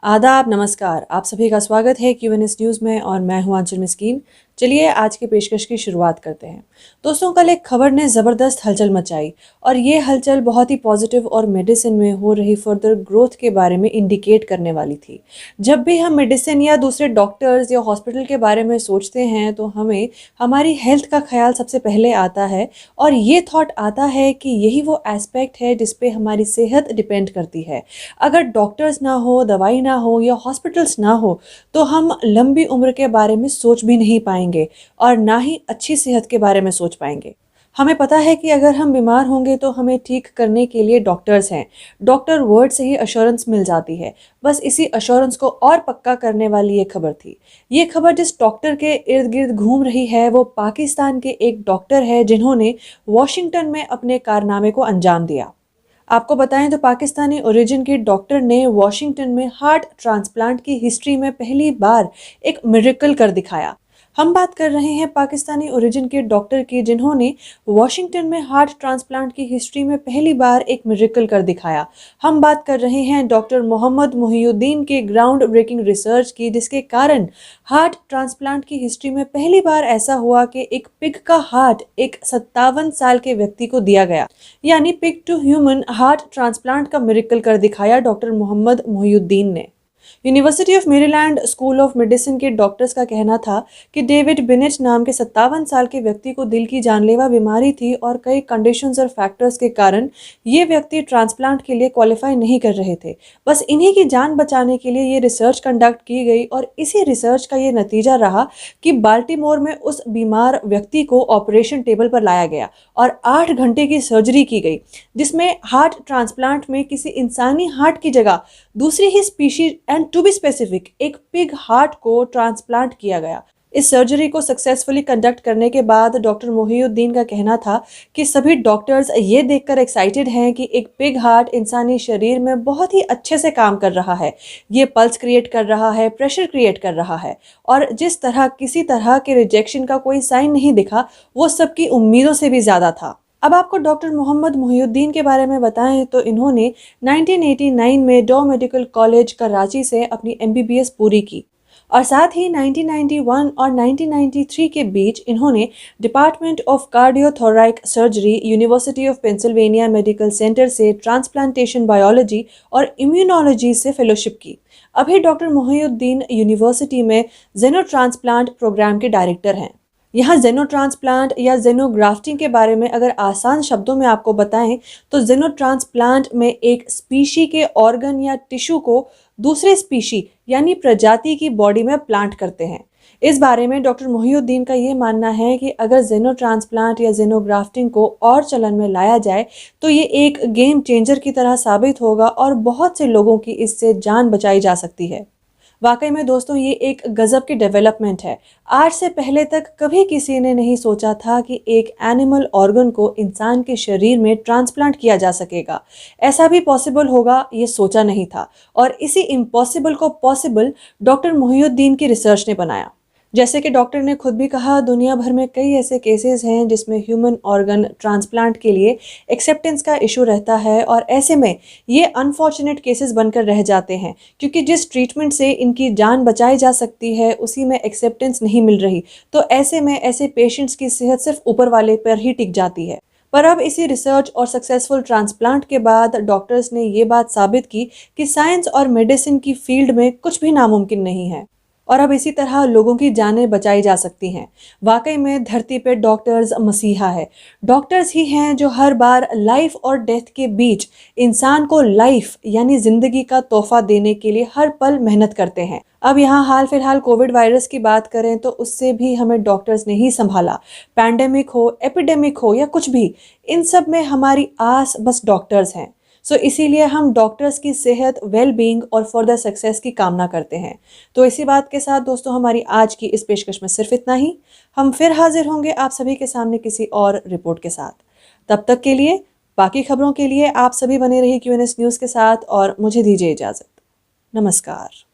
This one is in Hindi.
आदाब, नमस्कार। आप सभी का स्वागत है क्यूएनएस न्यूज़ में और मैं हूं आंचल मिस्कीन। चलिए आज की पेशकश की शुरुआत करते हैं। दोस्तों, कल एक खबर ने ज़बरदस्त हलचल मचाई और ये हलचल बहुत ही पॉजिटिव और मेडिसिन में हो रही फर्दर ग्रोथ के बारे में इंडिकेट करने वाली थी। जब भी हम मेडिसिन या दूसरे डॉक्टर्स या हॉस्पिटल के बारे में सोचते हैं तो हमें हमारी हेल्थ का ख्याल सबसे पहले आता है और ये थॉट आता है कि यही वो एस्पेक्ट है जिस पे हमारी सेहत डिपेंड करती है। अगर डॉक्टर्स ना हो, दवाई ना हो या हॉस्पिटल्स ना हो तो हम लंबी उम्र के बारे में सोच भी नहीं पाएंगे और ना ही अच्छी सेहत के बारे में सोच पाएंगे। हमें पता है कि अगर हम बीमार होंगे तो हमें ठीक करने के लिए डॉक्टर्स हैं। डॉक्टर वर्ड से ही अश्योरेंस मिल जाती है। बस इसी अश्योरेंस को और पक्का करने वाली ये खबर थी। ये खबर जिस डॉक्टर के इर्द गिर्द घूम रही है वो पाकिस्तान के एक डॉक्टर है जिन्होंने वॉशिंगटन में अपने कारनामे को अंजाम दिया। आपको बताएं तो पाकिस्तानी ओरिजिन के डॉक्टर ने वॉशिंगटन में हार्ट ट्रांसप्लांट की हिस्ट्री में पहली बार एक मिरेकल कर दिखाया। हम बात कर रहे हैं पाकिस्तानी ओरिजिन के डॉक्टर की जिन्होंने वॉशिंगटन में हार्ट ट्रांसप्लांट की हिस्ट्री में पहली बार एक मिरेकल कर दिखाया। हम बात कर रहे हैं डॉक्टर मोहम्मद मोहिउद्दीन के ग्राउंड ब्रेकिंग रिसर्च की, जिसके कारण हार्ट ट्रांसप्लांट की हिस्ट्री में पहली बार ऐसा हुआ कि एक पिग का हार्ट एक 57 साल के व्यक्ति को दिया गया। यानी pig to human heart transplant का मिरेकल कर दिखाया डॉक्टर मोहम्मद मोहिउद्दीन ने। University of Maryland school of medicine के डॉक्टर्स का कहना था कि डेविड बिनेट नाम के 57 साल के व्यक्ति को दिल की जानलेवा बीमारी थी और कई कंडीशंस और फैक्टर्स के कारण ये व्यक्ति ट्रांसप्लांट के लिए क्वालिफाई नहीं कर रहे थे। बस इन्हीं की जान बचाने के लिए ये रिसर्च कंडक्ट की गई और इसी रिसर्च का ये नतीजा रहा कि बाल्टीमोर में उस बीमार व्यक्ति को ऑपरेशन टेबल पर लाया गया और 8 घंटे की सर्जरी की गई, जिसमें हार्ट ट्रांसप्लांट में किसी इंसानी हार्ट की जगह दूसरी ही species and to be specific एक पिग हार्ट को ट्रांसप्लांट किया गया। इस सर्जरी को सक्सेसफुली कंडक्ट करने के बाद डॉक्टर मोहिउद्दीन का कहना था कि सभी डॉक्टर्स ये देखकर एक्साइटेड हैं कि एक पिग हार्ट इंसानी शरीर में बहुत ही अच्छे से काम कर रहा है। ये पल्स क्रिएट कर रहा है, प्रेशर क्रिएट कर रहा है और जिस तरह किसी तरह के रिजेक्शन का कोई साइन नहीं दिखा वो सबकी उम्मीदों से भी ज़्यादा था। अब आपको डॉक्टर मोहम्मद मोहिउद्दीन के बारे में बताएं तो इन्होंने 1989 में डॉ मेडिकल कॉलेज कराची से अपनी एमबीबीएस पूरी की और साथ ही 1991 और 1993 के बीच इन्होंने department of cardiothoracic surgery university of Pennsylvania medical centre से ट्रांसप्लांटेशन बायोलॉजी और इम्यूनोलॉजी से फेलोशिप की। अभी डॉक्टर मोहिउद्दीन यूनिवर्सिटी में जेनो ट्रांसप्लांट प्रोग्राम के डायरेक्टर हैं। यहाँ जेनो ट्रांसप्लांट या जेनो ग्राफ्टिंग के बारे में अगर आसान शब्दों में आपको बताएं तो जेनो ट्रांसप्लांट में एक स्पीशी के ऑर्गन या टिश्यू को दूसरे स्पीशी यानी प्रजाति की बॉडी में प्लांट करते हैं। इस बारे में डॉक्टर मोहिउद्दीन का ये मानना है कि अगर जेनो ट्रांसप्लांट या जेनो ग्राफ्टिंग को और चलन में लाया जाए तो ये एक गेम चेंजर की तरह साबित होगा और बहुत से लोगों की इससे जान बचाई जा सकती है। वाकई में दोस्तों, ये एक गजब की डेवलपमेंट है। आज से पहले तक कभी किसी ने नहीं सोचा था कि एक एनिमल ऑर्गन को इंसान के शरीर में ट्रांसप्लांट किया जा सकेगा। ऐसा भी पॉसिबल होगा ये सोचा नहीं था और इसी इम्पॉसिबल को पॉसिबल डॉक्टर मोहिउद्दीन की रिसर्च ने बनाया। जैसे कि डॉक्टर ने खुद भी कहा, दुनिया भर में कई ऐसे केसेस हैं जिसमें ह्यूमन ऑर्गन ट्रांसप्लांट के लिए एक्सेप्टेंस का इशू रहता है और ऐसे में ये अनफॉर्चुनेट केसेस बनकर रह जाते हैं क्योंकि जिस ट्रीटमेंट से इनकी जान बचाई जा सकती है उसी में एक्सेप्टेंस नहीं मिल रही। तो ऐसे में ऐसे पेशेंट्स की सेहत सिर्फ ऊपर वाले पर ही टिक जाती है। पर अब इसी रिसर्च और सक्सेसफुल ट्रांसप्लांट के बाद डॉक्टर्स ने ये बात साबित की कि साइंस और मेडिसिन की फील्ड में कुछ भी नामुमकिन नहीं है और अब इसी तरह लोगों की जानें बचाई जा सकती हैं। वाकई में धरती पर डॉक्टर्स मसीहा है। डॉक्टर्स ही हैं जो हर बार लाइफ और डेथ के बीच इंसान को लाइफ यानी जिंदगी का तोहफा देने के लिए हर पल मेहनत करते हैं। अब यहाँ हाल फिलहाल कोविड वायरस की बात करें तो उससे भी हमें डॉक्टर्स ने ही संभाला। पैंडेमिक हो, एपिडेमिक हो या कुछ भी, इन सब में हमारी आस बस डॉक्टर्स हैं। सो इसीलिए हम डॉक्टर्स की सेहत, वेल बीइंग और फर्दर सक्सेस की कामना करते हैं। तो इसी बात के साथ दोस्तों, हमारी आज की इस पेशकश में सिर्फ इतना ही। हम फिर हाजिर होंगे आप सभी के सामने किसी और रिपोर्ट के साथ। तब तक के लिए बाकी खबरों के लिए आप सभी बने रहिए क्यूएनएस न्यूज़ के साथ और मुझे दीजिए इजाज़त। नमस्कार।